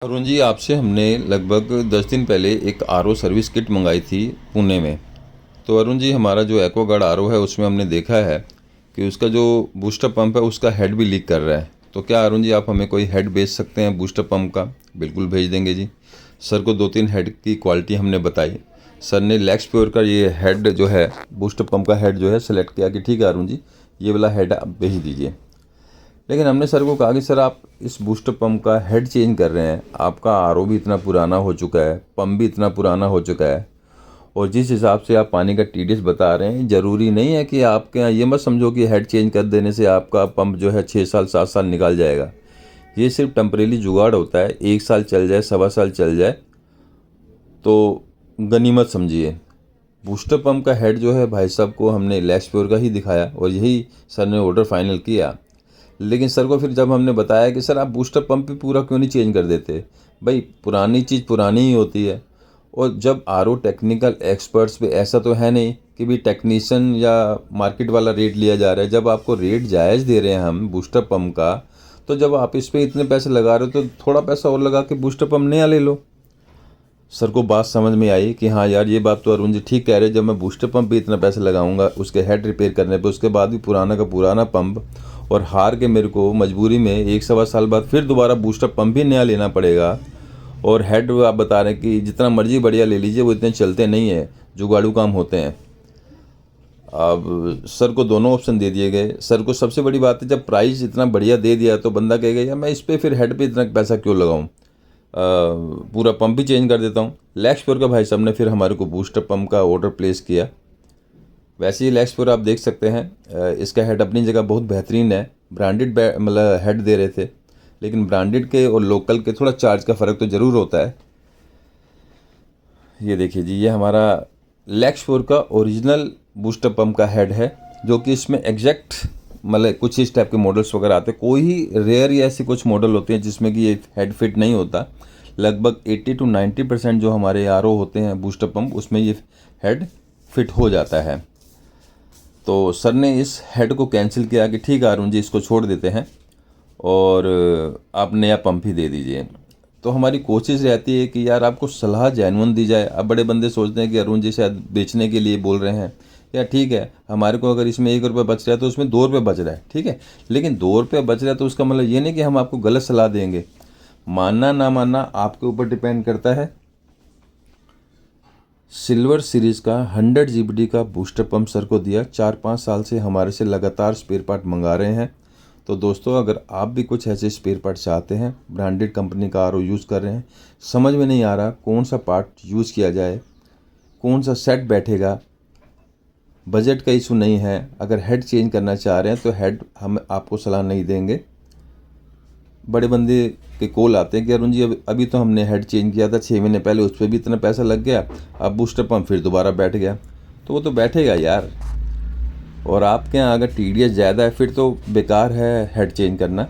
अरुण जी, आपसे हमने लगभग 10 दिन पहले एक आरओ सर्विस किट मंगाई थी पुणे में। तो अरुण जी, हमारा जो एक्वागार्ड आरओ है उसमें हमने देखा है कि उसका जो बूस्टर पंप है उसका हेड भी लीक कर रहा है। तो क्या अरुण जी, आप हमें कोई हेड भेज सकते हैं बूस्टर पंप का? बिल्कुल भेज देंगे जी। सर को 2-3 हेड की क्वालिटी हमने बताई। सर ने लैक्स प्योर का ये हेड जो है, बूस्टर पंप का हेड जो है सेलेक्ट किया कि ठीक है अरुण जी, ये वाला हेड आप भेज दीजिए। लेकिन हमने सर को कहा कि सर, आप इस बूस्टर पंप का हेड चेंज कर रहे हैं, आपका आरओ भी इतना पुराना हो चुका है, पंप भी इतना पुराना हो चुका है, और जिस हिसाब से आप पानी का टीडीएस बता रहे हैं, ज़रूरी नहीं है कि आपके यहाँ ये मत समझो कि हेड चेंज कर देने से आपका पंप जो है 6 साल 7 साल निकाल जाएगा। ये सिर्फ टेम्परेरी जुगाड़ होता है, 1 साल चल जाए, 1.25 साल चल जाए तो गनीमत समझिए। बूस्टर पंप का हेड जो है भाई साहब को हमने लैक्स प्योर का ही दिखाया और यही सर ने ऑर्डर फाइनल किया। लेकिन सर को फिर जब हमने बताया कि सर, आप बूस्टर पंप भी पूरा क्यों नहीं चेंज कर देते? भाई, पुरानी चीज़ पुरानी ही होती है। और जब आरओ टेक्निकल एक्सपर्ट्स पे ऐसा तो है नहीं कि भी टेक्नीशियन या मार्केट वाला रेट लिया जा रहा है। जब आपको रेट जायज़ दे रहे हैं हम बूस्टर पंप का, तो जब आप इस पे इतने पैसे लगा रहे हो तो थोड़ा पैसा और लगा के बूस्टर पंप नया ले लो। सर को बात समझ में आई कि हाँ यार, ये बात तो अरुण जी ठीक कह रहे हैं। जब मैं बूस्टर पंप पे इतना पैसा लगाऊंगा उसके हेड रिपेयर करने पे, उसके बाद भी पुराना का पुराना पंप, और हार के मेरे को मजबूरी में 1-1.25 साल बाद फिर दोबारा बूस्टर पंप भी नया लेना पड़ेगा। और हेड आप बता रहे हैं कि जितना मर्जी बढ़िया ले लीजिए, वो इतने चलते नहीं है, जुगाड़ू काम होते हैं। अब सर को दोनों ऑप्शन दे दिए गए। सर को सबसे बड़ी बात है, जब प्राइस इतना बढ़िया दे दिया तो बंदा कहेगा यार, मैं इस पे फिर हेड पे इतना पैसा क्यों लगाऊं, पूरा पंप भी चेंज कर देता हूँ। लैक्स प्योर का भाई साहब ने फिर हमारे को बूस्टर पंप का ऑर्डर प्लेस किया। वैसे ही लैक्स प्योर आप देख सकते हैं, इसका हेड अपनी जगह बहुत बेहतरीन है। ब्रांडेड मतलब हेड दे रहे थे, लेकिन ब्रांडेड के और लोकल के थोड़ा चार्ज का फ़र्क तो ज़रूर होता है। ये देखिए जी, ये हमारा लैक्स प्योर का ओरिजिनल बूस्टर पंप का हेड है, जो कि इसमें एग्जैक्ट मतलब कुछ इस टाइप के मॉडल्स वगैरह आते हैं। कोई ही रेयर या ऐसे कुछ मॉडल होते हैं जिसमें कि ये हेड फिट नहीं होता। लगभग 80 to 90% जो हमारे आरओ होते हैं बूस्टर पंप, उसमें ये हेड फिट हो जाता है। तो सर ने इस हेड को कैंसिल किया कि ठीक है अरुण जी, इसको छोड़ देते हैं और आप नया पंप ही दे दीजिए। तो हमारी कोशिश रहती है कि यार आपको सलाह जेन्युइन दी जाए। अब बड़े बंदे सोचते हैं कि अरुण जी शायद बेचने के लिए बोल रहे हैं। या ठीक है, हमारे को अगर इसमें 1 रुपये बच रहा है तो उसमें 2 रुपये बच रहा है, ठीक है। लेकिन 2 रुपये बच रहा है तो उसका मतलब ये नहीं कि हम आपको गलत सलाह देंगे। मानना ना मानना आपके ऊपर डिपेंड करता है। सिल्वर सीरीज़ का 100 जीबीडी का बूस्टर पंप सर को दिया। 4-5 साल से हमारे से लगातार स्पेयर पार्ट मंगा रहे हैं। तो दोस्तों, अगर आप भी कुछ ऐसे स्पेयर पार्ट चाहते हैं, ब्रांडेड कंपनी का आरओ यूज़ कर रहे हैं, समझ में नहीं आ रहा कौन सा पार्ट यूज़ किया जाए, कौन सा सेट बैठेगा, बजट का इशू नहीं है, अगर हेड चेंज करना चाह रहे हैं तो हेड हम आपको सलाह नहीं देंगे। बड़े बंदे के कॉल आते हैं कि अरुण जी, अभी तो हमने हेड चेंज किया था 6 महीने पहले, उस पर भी इतना पैसा लग गया, अब बूस्टर पंप फिर दोबारा बैठ गया। तो वो तो बैठेगा यार। और आपके यहाँ अगर टीडीएस ज़्यादा है फिर तो बेकार है हेड चेंज करना।